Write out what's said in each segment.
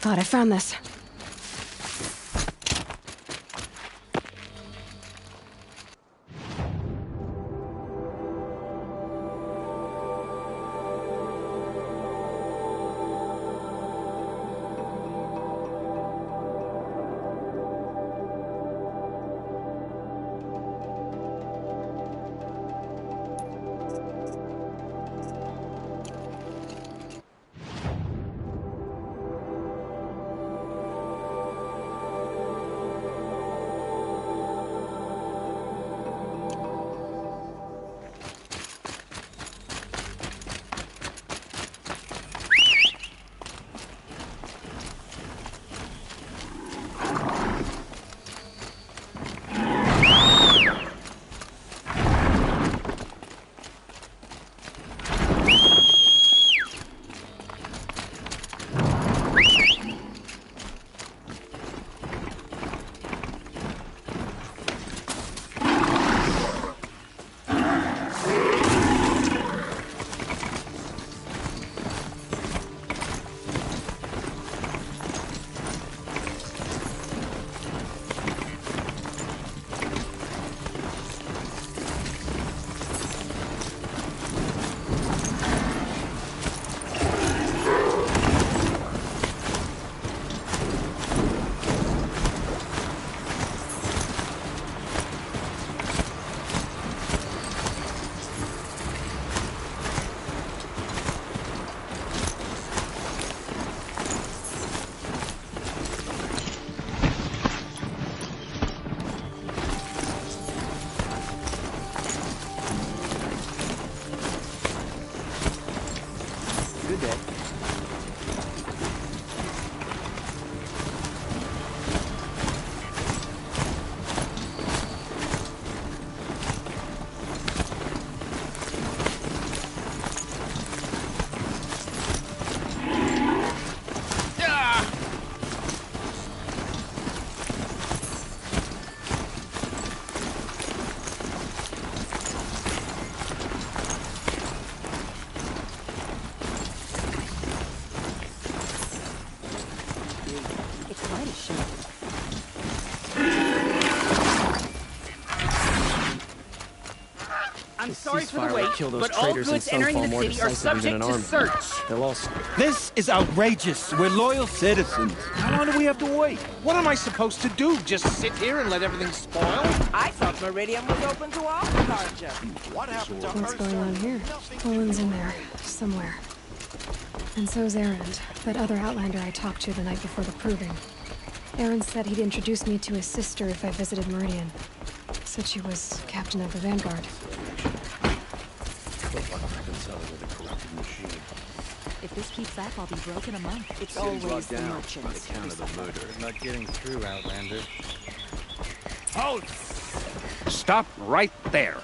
Thought I found this. I'm sorry for the wait, but all goods entering the city are subject to search. This is outrageous. We're loyal citizens. How long do we have to wait? What am I supposed to do? Just sit here and let everything spoil? I thought Meridian was open to all departure. What happened to What's going on here? Owen's in there, somewhere. And so's Erend, that other Outlander I talked to the night before the proving. Erend said he'd introduce me to his sister if I visited Meridian. Said she was captain of the Vanguard. If this keeps up, I'll be broke in a month. It's always the merchants. Account of the murder. Not getting through, Outlander. Hold! Stop right there.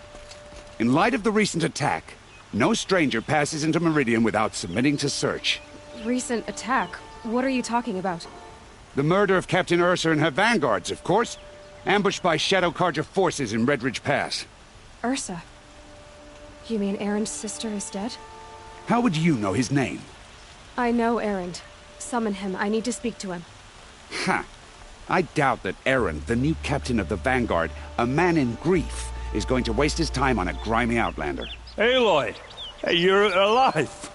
In light of the recent attack, no stranger passes into Meridian without submitting to search. Recent attack? What are you talking about? The murder of Captain Ursa and her vanguards, of course. Ambushed by Shadow Carja forces in Redridge Pass. Ursa? You mean Erend's sister is dead? How would you know his name? I know Erend. Summon him. I need to speak to him. Ha! I doubt that Erend, the new captain of the Vanguard, a man in grief, is going to waste his time on a grimy Outlander. Aloy! Hey, you're alive!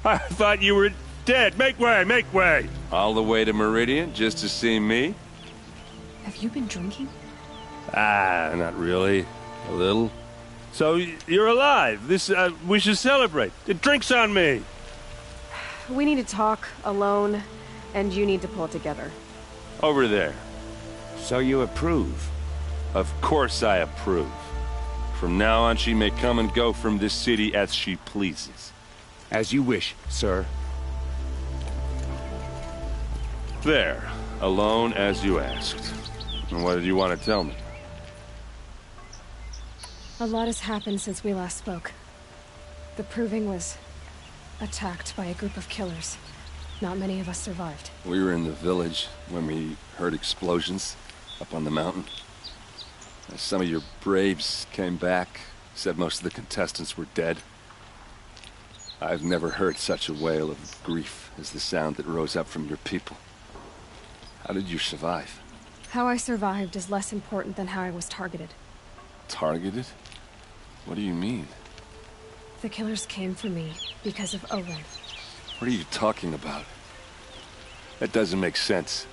I thought you were dead. Make way, make way! All the way to Meridian just to see me? Have you been drinking? Ah, not really. A little. So, you're alive. We should celebrate. Drinks on me! We need to talk, alone, and you need to pull it together. Over there. So you approve? Of course I approve. From now on, she may come and go from this city as she pleases. As you wish, sir. There. Alone as you asked. And what did you want to tell me? A lot has happened since we last spoke. The Proving was attacked by a group of killers. Not many of us survived. We were in the village when we heard explosions up on the mountain. Some of your braves came back, said most of the contestants were dead. I've never heard such a wail of grief as the sound that rose up from your people. How did you survive? How I survived is less important than how I was targeted. Targeted? What do you mean? The killers came for me because of Owen. What are you talking about? That doesn't make sense.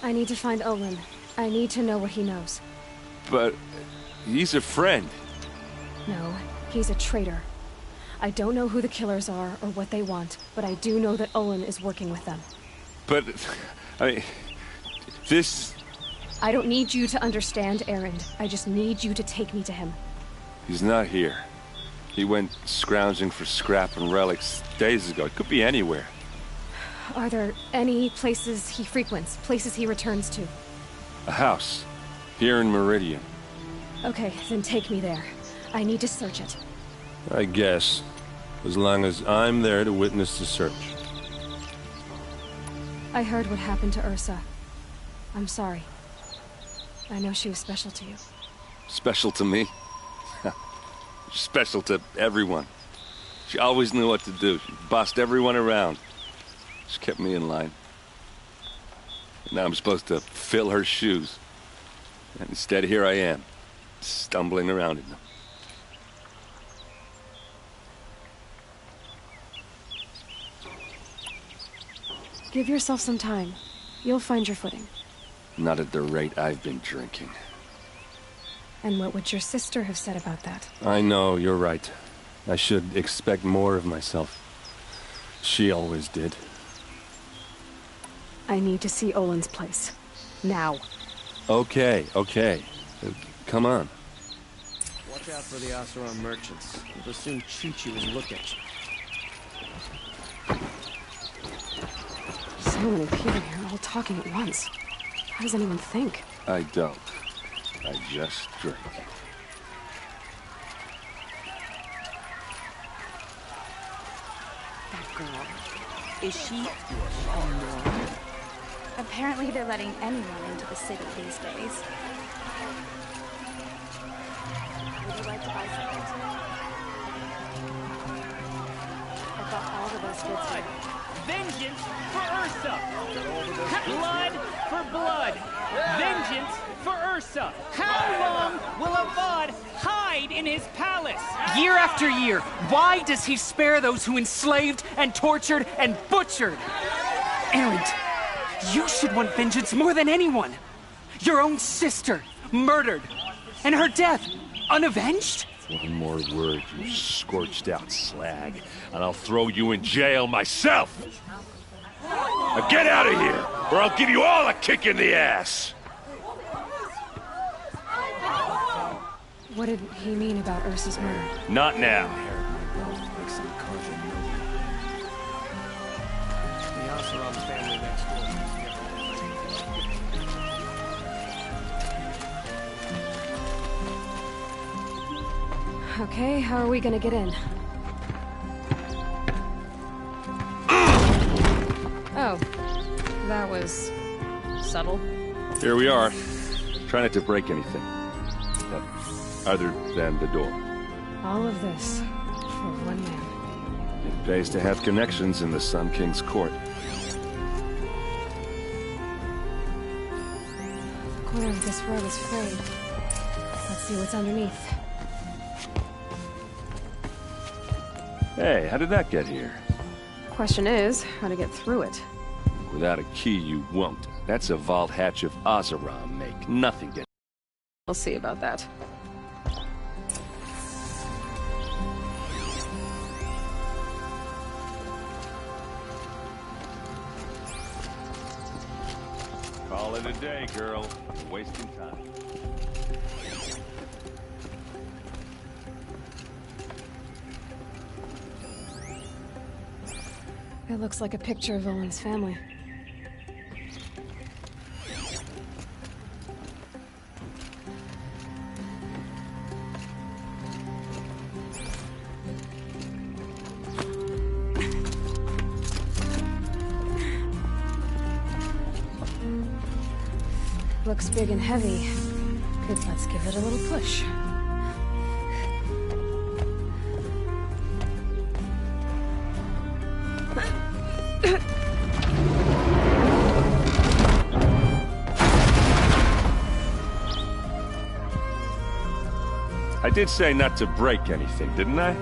I need to find Olin. I need to know what he knows. But he's a friend. No, he's a traitor. I don't know who the killers are or what they want, but I do know that Olin is working with them. But, I mean, this... I don't need you to understand, Erend. I just need you to take me to him. He's not here. He went scrounging for scrap and relics days ago. It could be anywhere. Are there any places he frequents, places he returns to? A house. Here in Meridian. Okay, then take me there. I need to search it. I guess. As long as I'm there to witness the search. I heard what happened to Ursa. I'm sorry. I know she was special to you. Special to me? Special to everyone. She always knew what to do. She bossed everyone around. She kept me in line. And now I'm supposed to fill her shoes. And instead, here I am, stumbling around in them. Give yourself some time. You'll find your footing. Not at the rate I've been drinking. And what would your sister have said about that? I know, you're right. I should expect more of myself. She always did. I need to see Olin's place. Now. Okay. Come on. Watch out for the Oseram merchants. They'll soon shoot you and look at you. So many people here, all talking at once. How does anyone think? I don't. I just drink. That girl. Is she... Oh, no. Apparently they're letting anyone into the city these days. Would you like to buy something tonight? I bought all the best goods here. Vengeance for Ursa! Blood for blood! Vengeance for Ursa! How long will Avad hide in his palace? Year after year, why does he spare those who enslaved and tortured and butchered? Erend, you should want vengeance more than anyone. Your own sister, murdered, and her death, unavenged? One more word, you scorched out slag, and I'll throw you in jail myself! Now get out of here, or I'll give you all a kick in the ass! What did he mean about Ursa's murder? Not now. The Oseram family next door. Okay, how are we gonna get in? Oh, that was subtle. Here we are. Try not to break anything. Other than the door. All of this for one man. It pays to have connections in the Sun King's court. The corner of this rug is frayed. Let's see what's underneath. Hey, how did that get here? Question is, how to get through it. Without a key, you won't. That's a vault hatch of Oseram make. Nothing gets... We'll see about that. Call it a day, girl. You're wasting time. It looks like a picture of Owen's family. Looks big and heavy. Let's give it a little push. I did say not to break anything, didn't I?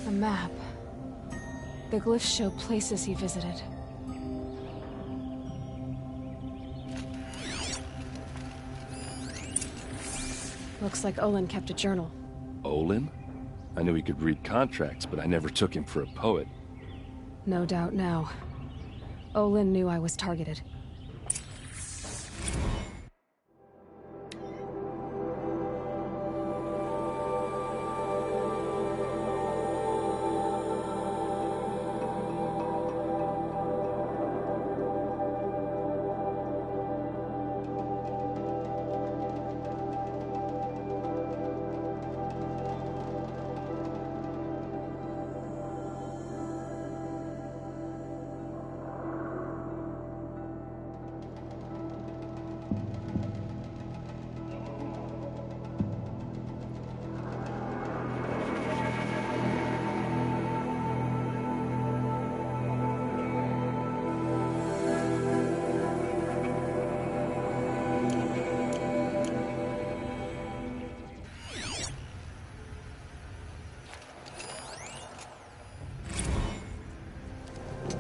A map. The glyphs show places he visited. Looks like Olin kept a journal. Olin? I knew he could read contracts, but I never took him for a poet. No doubt now. Olin knew I was targeted.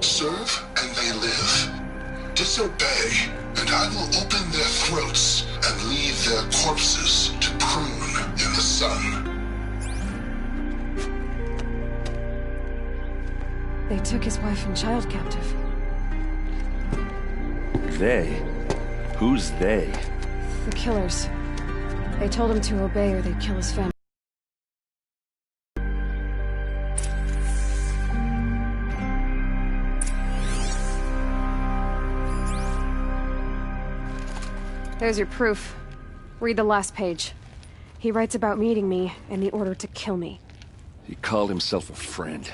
Serve and they live. Disobey, and I will open their throats and leave their corpses to prune in the sun. They took his wife and child captive. They? Who's they? The killers. They told him to obey or they'd kill his family. There's your proof. Read the last page. He writes about meeting me and the order to kill me. He called himself a friend.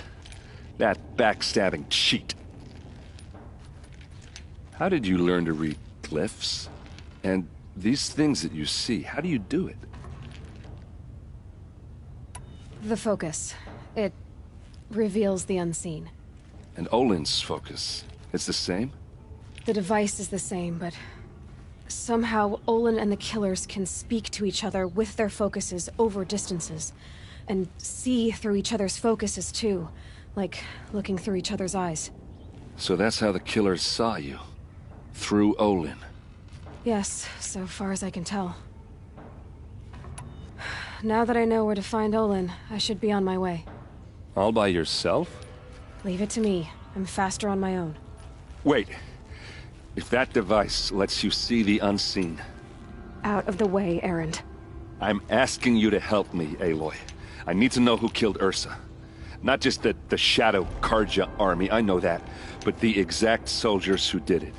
That backstabbing cheat. How did you learn to read glyphs? And these things that you see, how do you do it? The focus. It reveals the unseen. And Olin's focus, it's the same? The device is the same, but somehow Olin and the killers can speak to each other with their focuses over distances, and see through each other's focuses too, like looking through each other's eyes. So that's how the killers saw you? Through Olin? Yes, so far as I can tell. Now that I know where to find Olin, I should be on my way. All by yourself? Leave it to me. I'm faster on my own. Wait. If that device lets you see the unseen... Out of the way, Erend. I'm asking you to help me, Aloy. I need to know who killed Ursa. Not just the Shadow Karja army, I know that, but the exact soldiers who did it.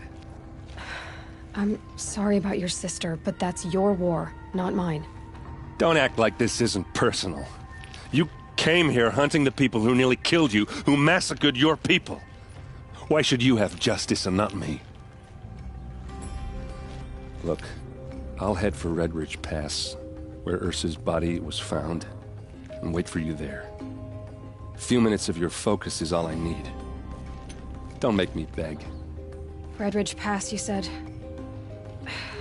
I'm sorry about your sister, but that's your war, not mine. Don't act like this isn't personal. You came here hunting the people who nearly killed you, who massacred your people. Why should you have justice and not me? Look, I'll head for Red Ridge Pass, where Ursa's body was found, and wait for you there. A few minutes of your focus is all I need. Don't make me beg. Red Ridge Pass, you said?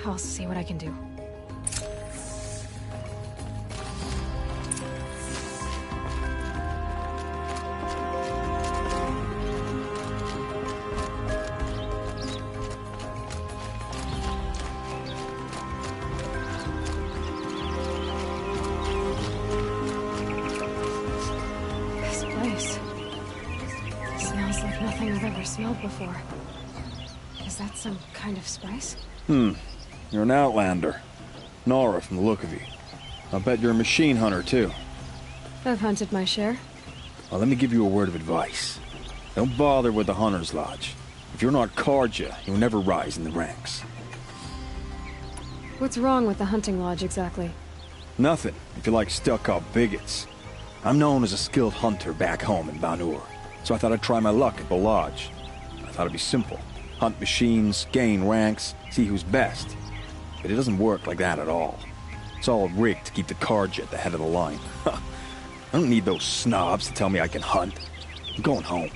I'll see what I can do. Smelled before. Is that some kind of spice? You're an outlander. Nara from the look of you. I'll bet you're a machine hunter, too. I've hunted my share. Well, let me give you a word of advice. Don't bother with the Hunter's Lodge. If you're not Karja, you'll never rise in the ranks. What's wrong with the hunting lodge, exactly? Nothing, if you like stuck-up bigots. I'm known as a skilled hunter back home in Vanur, so I thought I'd try my luck at the lodge. I thought it'd be simple. Hunt machines, gain ranks, see who's best. But it doesn't work like that at all. It's all rigged to keep the Karja at the head of the line. I don't need those snobs to tell me I can hunt. I'm going home.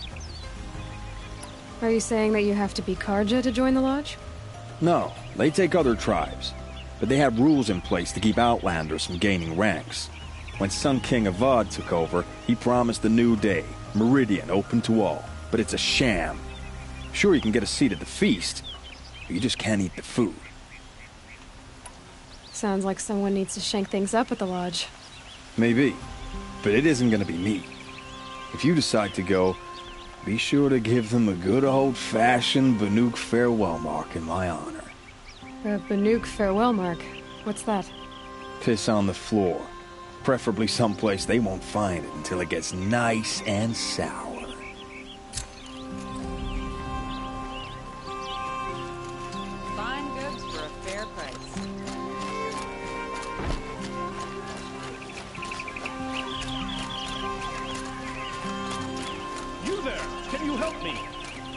Are you saying that you have to be Karja to join the lodge? No, they take other tribes. But they have rules in place to keep Outlanders from gaining ranks. When Sun King Avad took over, he promised a new day, Meridian open to all. But it's a sham. Sure, you can get a seat at the feast, but you just can't eat the food. Sounds like someone needs to shank things up at the lodge. Maybe, but it isn't gonna be me. If you decide to go, be sure to give them a good old-fashioned Banuk farewell mark in my honor. A Banuk farewell mark? What's that? Piss on the floor. Preferably someplace they won't find it until it gets nice and sour. Fine goods for a fair price. You there! Can you help me?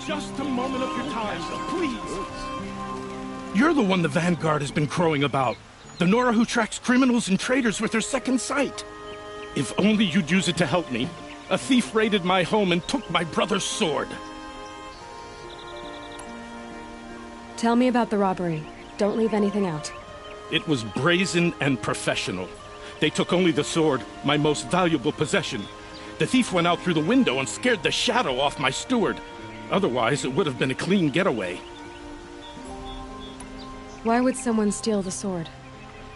Just a moment of your time, please! You're the one the Vanguard has been crowing about. The Nora who tracks criminals and traitors with her second sight. If only you'd use it to help me. A thief raided my home and took my brother's sword. Tell me about the robbery. Don't leave anything out. It was brazen and professional. They took only the sword, my most valuable possession. The thief went out through the window and scared the shadow off my steward. Otherwise, it would have been a clean getaway. Why would someone steal the sword?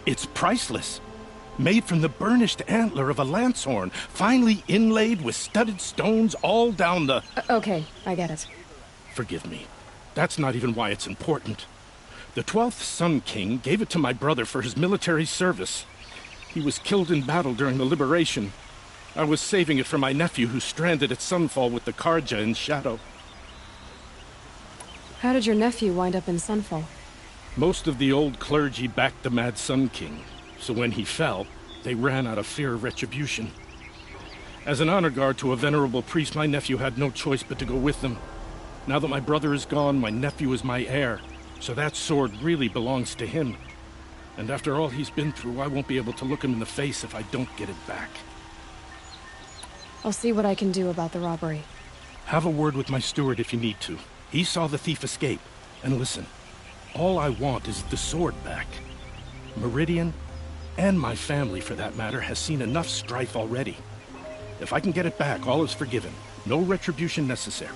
It's priceless. Made from the burnished antler of a lancehorn, finely inlaid with studded stones all down the... Okay, I get it. Forgive me. That's not even why it's important. The 12th Sun King gave it to my brother for his military service. He was killed in battle during the liberation. I was saving it for my nephew who's stranded at Sunfall with the Karja in Shadow. How did your nephew wind up in Sunfall? Most of the old clergy backed the Mad Sun King, so when he fell, they ran out of fear of retribution. As an honor guard to a venerable priest, my nephew had no choice but to go with them. Now that my brother is gone, my nephew is my heir, so that sword really belongs to him. And after all he's been through, I won't be able to look him in the face if I don't get it back. I'll see what I can do about the robbery. Have a word with my steward if you need to. He saw the thief escape. And listen, all I want is the sword back. Meridian, and my family for that matter, has seen enough strife already. If I can get it back, all is forgiven. No retribution necessary.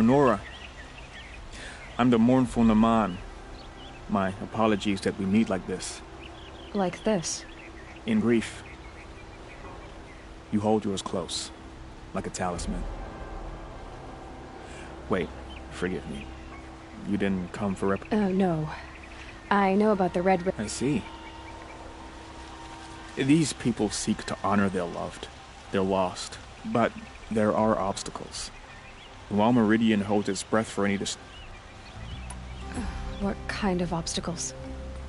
Nora, I'm the mournful Naman. My apologies that we meet like this. Like this? In grief. You hold yours close, like a talisman. Wait, forgive me. You didn't come for Oh, no. I know about the red... I see. These people seek to honor their loved, their lost, but there are obstacles. While Meridian holds its breath for any What kind of obstacles?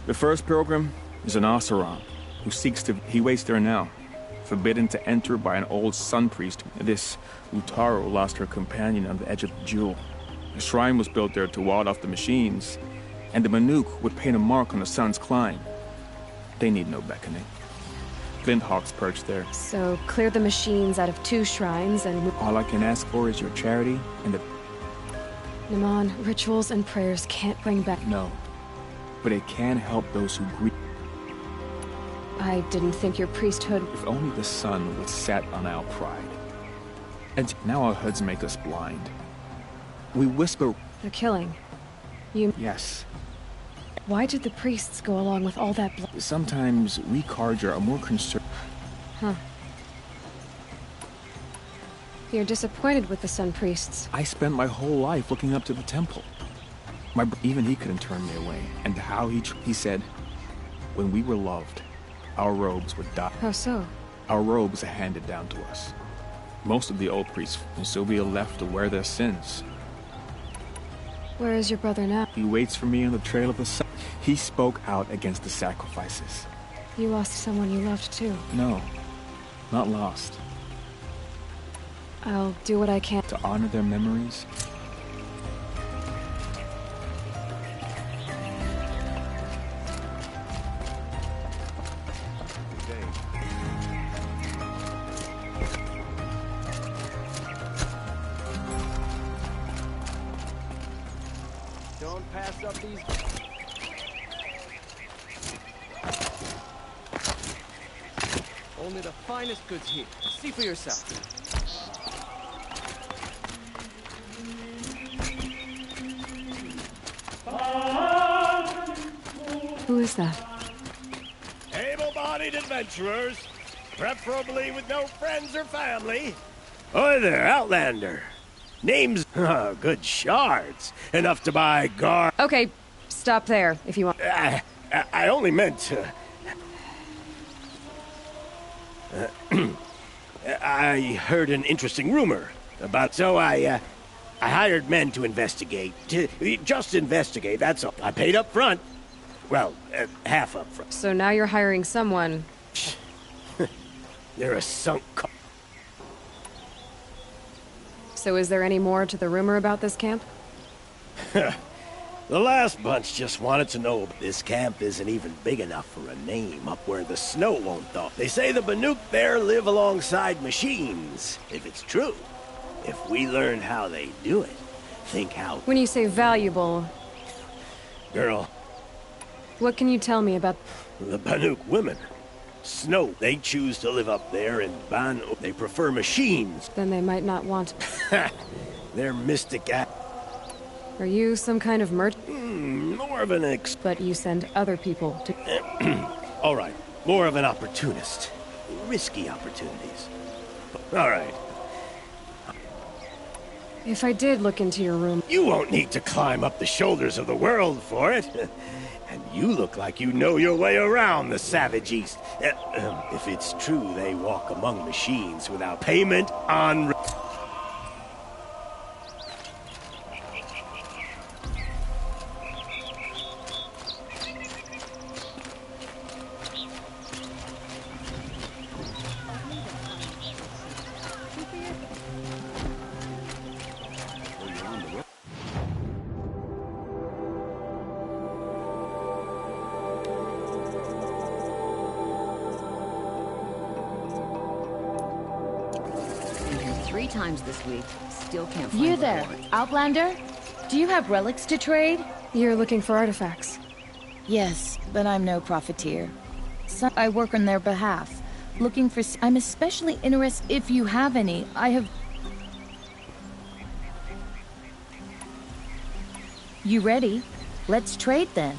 The first pilgrim is an Oseram, who seeks to... He waits there now, forbidden to enter by an old sun priest. This Utaro lost her companion on the edge of the jewel. A shrine was built there to ward off the machines, and the Manuk would paint a mark on the sun's climb. They need no beckoning. Flinthawks perch there. So, clear the machines out of 2 shrines and... All I can ask for is your charity and the... Naman, rituals and prayers can't bring back... No. But it can help those who grieve. I didn't think your priesthood... If only the sun would set on our pride. And now our hoods make us blind. We whisper... The killing. You... Yes. Why did the priests go along with all that blood? Sometimes we Karja are more concerned... Huh. You're disappointed with the Sun Priests. I spent my whole life looking up to the temple. Even he couldn't turn me away. And how he said, when we were loved, our robes would die. How so? Our robes are handed down to us. Most of the old priests, and so we are left to wear their sins. Where is your brother now? He waits for me on the trail of the sun. He spoke out against the sacrifices. You lost someone you loved too. No, not lost. I'll do what I can. To honor their memories. Don't pass up these... Only the finest goods here. See for yourself. Who is that? Able-bodied adventurers, preferably with no friends or family. Oi there, Outlander. Name's... good shards. Enough to buy Okay, stop there, if you want. I only meant to... I heard an interesting rumor about... So I hired men to investigate. Just investigate, that's all. I paid up front. Well, half up front. So now you're hiring someone... They're a sunk... So is there any more to the rumor about this camp? The last bunch just wanted to know this camp isn't even big enough for a name up where the snow won't thaw. They say the Banuk there live alongside machines, if it's true. If we learn how they do it, think how... When you say valuable... Girl... What can you tell me about... The Banuk women. Snow, they choose to live up there in Banu. They prefer machines. Then they might not want... They're mystic Are you some kind of merchant? More of an But you send other people to... All right, more of an opportunist. Risky opportunities. All right. If I did look into your room... You won't need to climb up the shoulders of the world for it. And you look like you know your way around the Savage East. If it's true they walk among machines without payment on... Times this week. Still can't find You there, Outlander? Do you have relics to trade? You're looking for artifacts. Yes, but I'm no profiteer. So I work on their behalf. Looking for... I'm especially interested if you have any. I have... You ready? Let's trade then.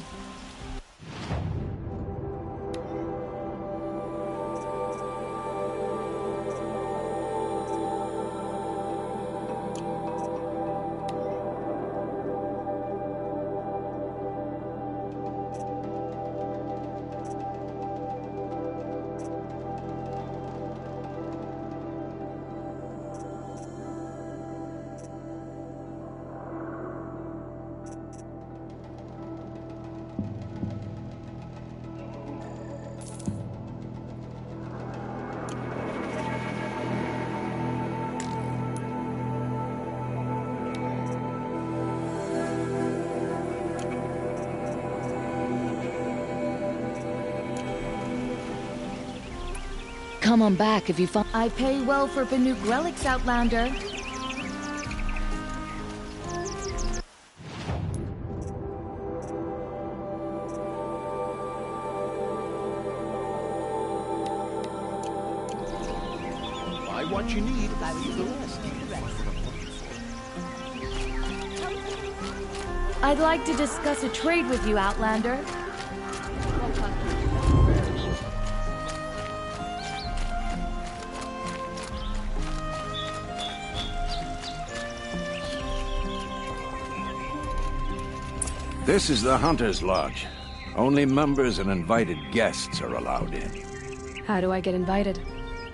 come on back if you find. I pay well for Banuk relics, Outlander. Buy what you need, leave the rest. I'd like to discuss a trade with you, Outlander. This is the Hunter's Lodge. Only members and invited guests are allowed in. How do I get invited?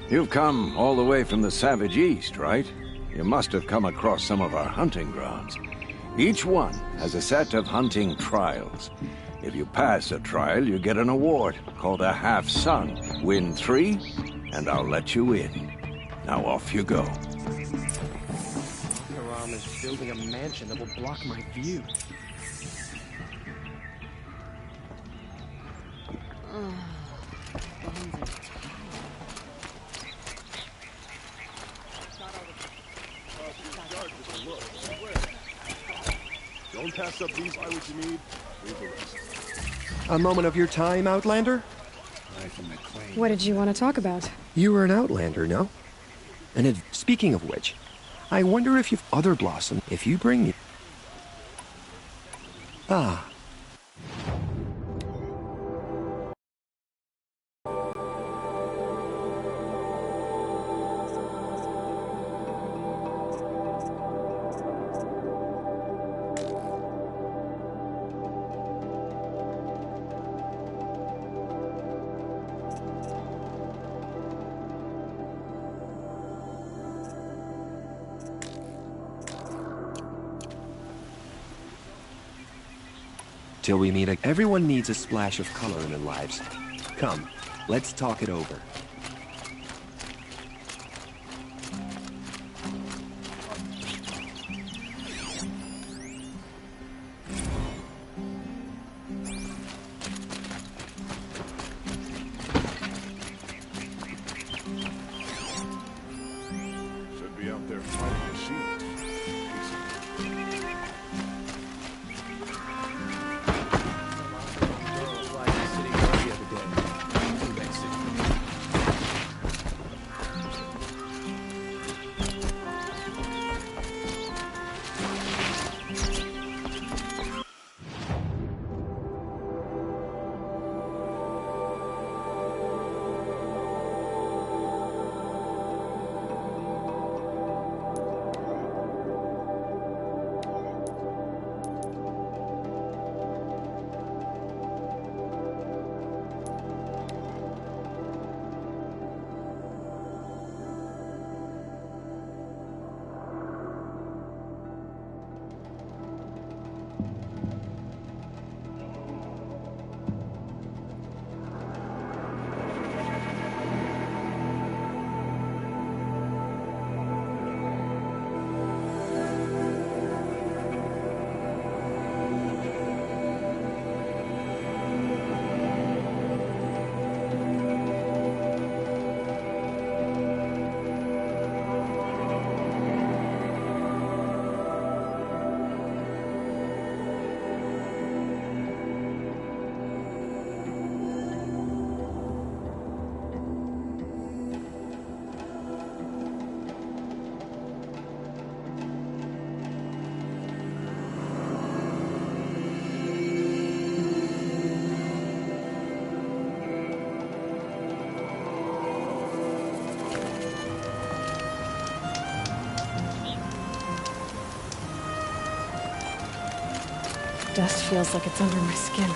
You've come all the way from the Savage East, right? You must have come across some of our hunting grounds. Each one has a set of hunting trials. If you pass a trial, you get an award called a half-sun. Win 3, and I'll let you in. Now off you go. Haram is building a mansion that will block my view. Don't pass up these. Buy what you need. Leave the rest. A moment of your time, Outlander? What did you want to talk about? You were an Outlander, no? And speaking of which, I wonder if you've other blossom if you bring me. Ah. Till we meet again. Everyone needs a splash of color in their lives. Come, let's talk it over. Should be out there fighting the sheep. Dust feels like it's under my skin.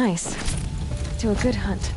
nice. To a good hunt.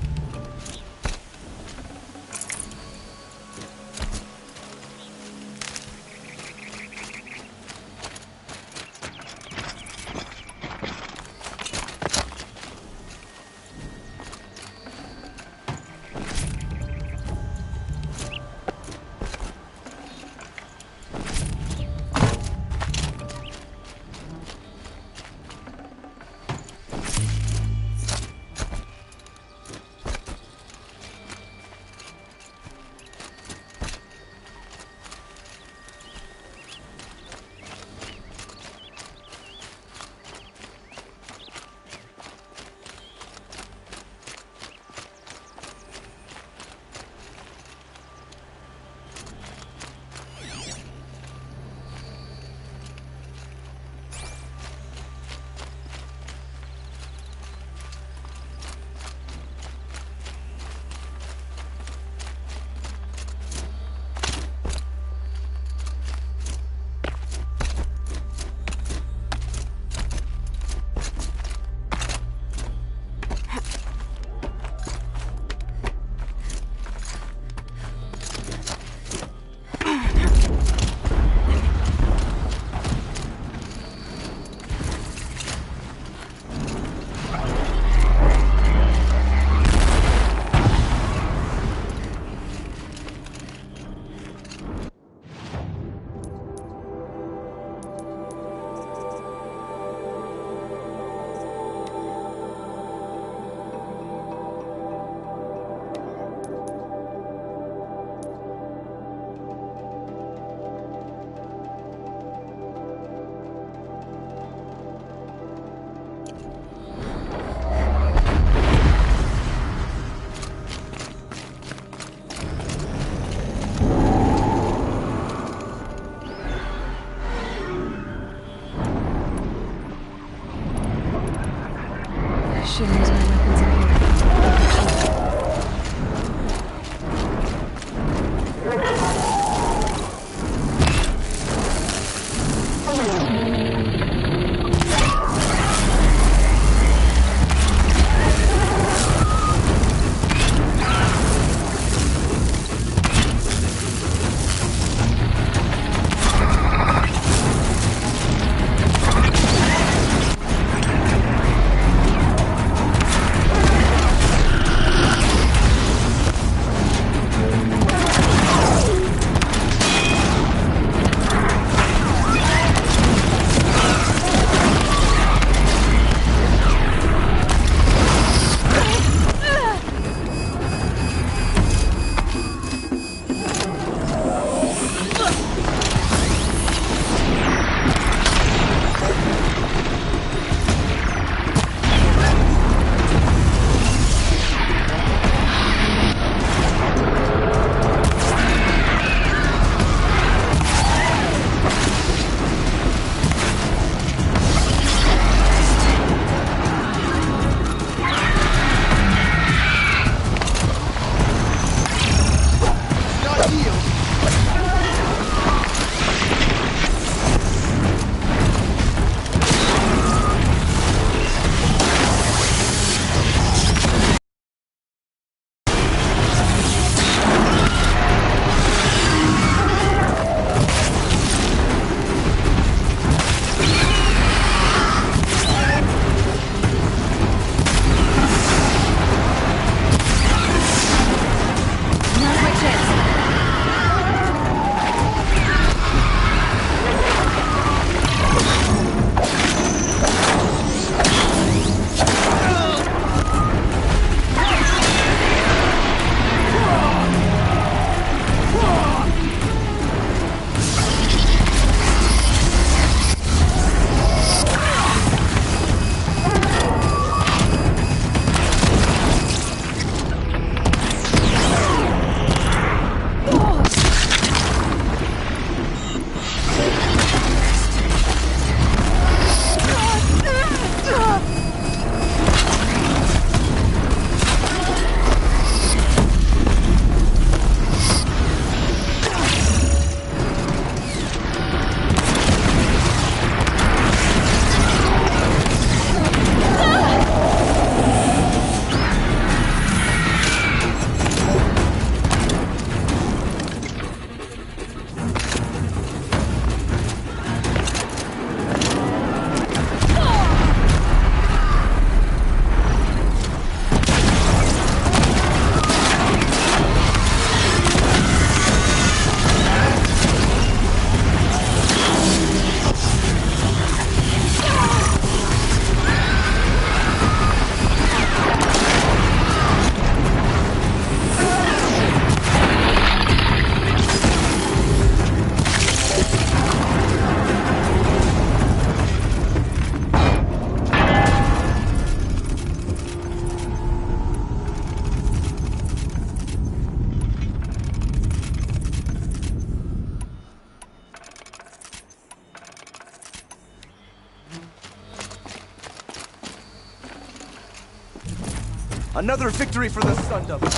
Another victory for the Sun Devil.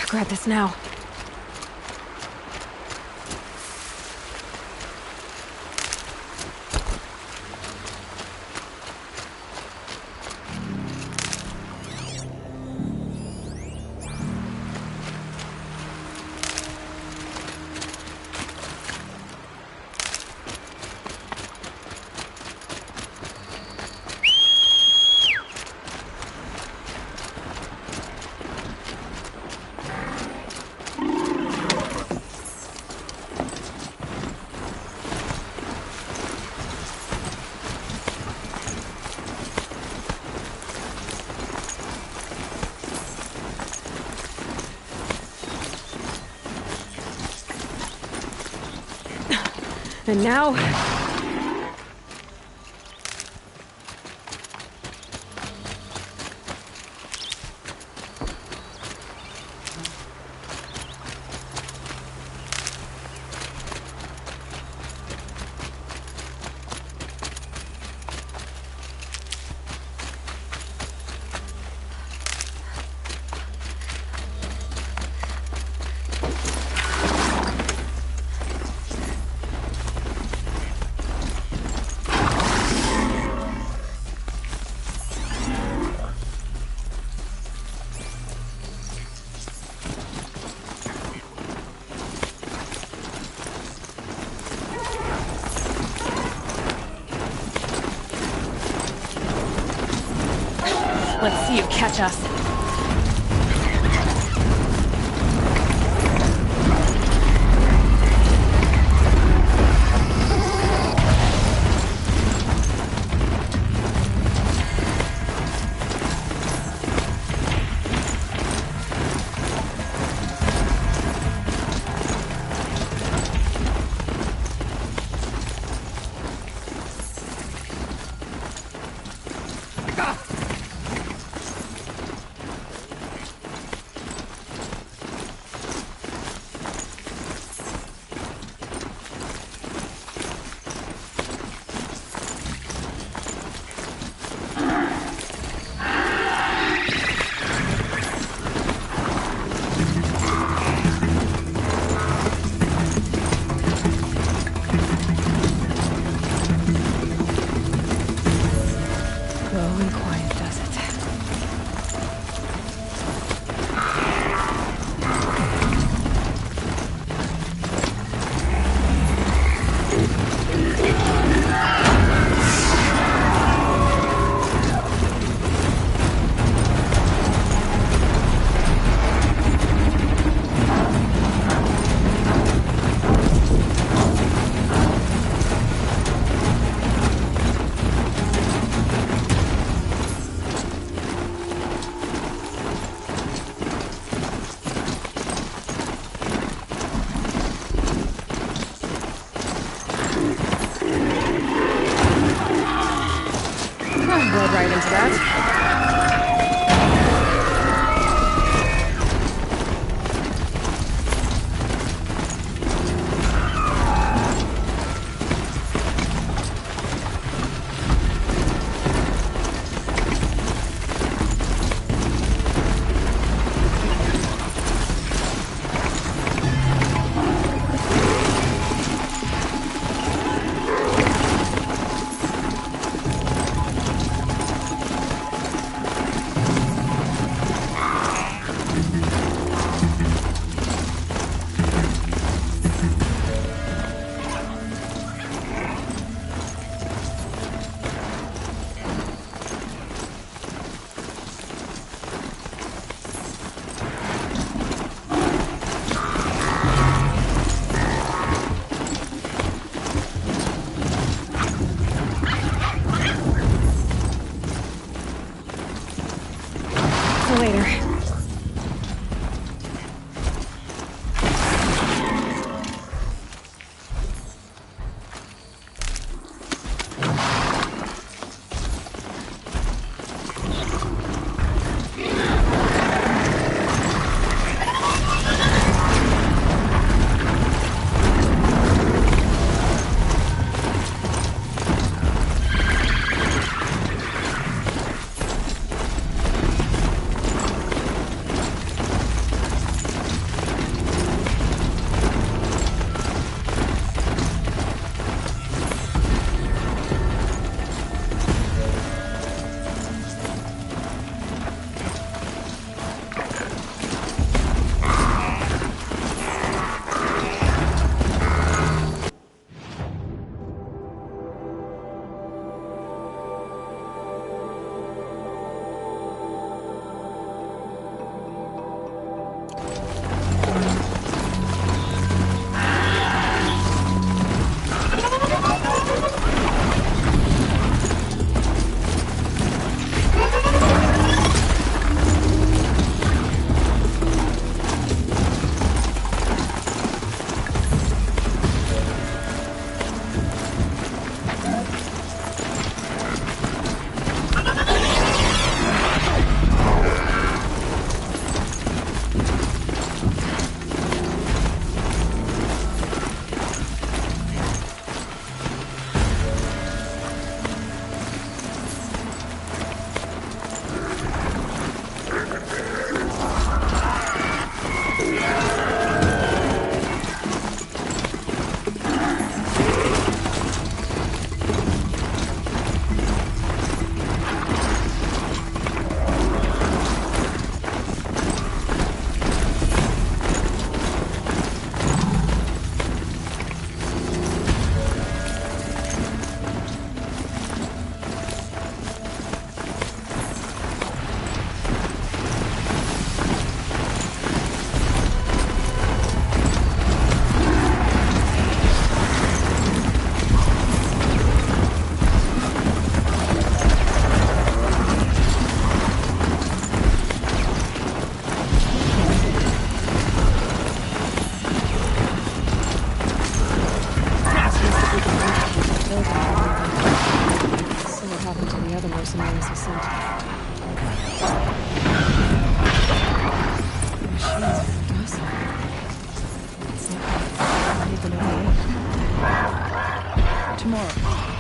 Grab this now. And now... Let's see you catch us. Rode right into that. Later.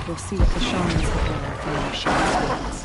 We'll see what the shamans have learned from their shaman's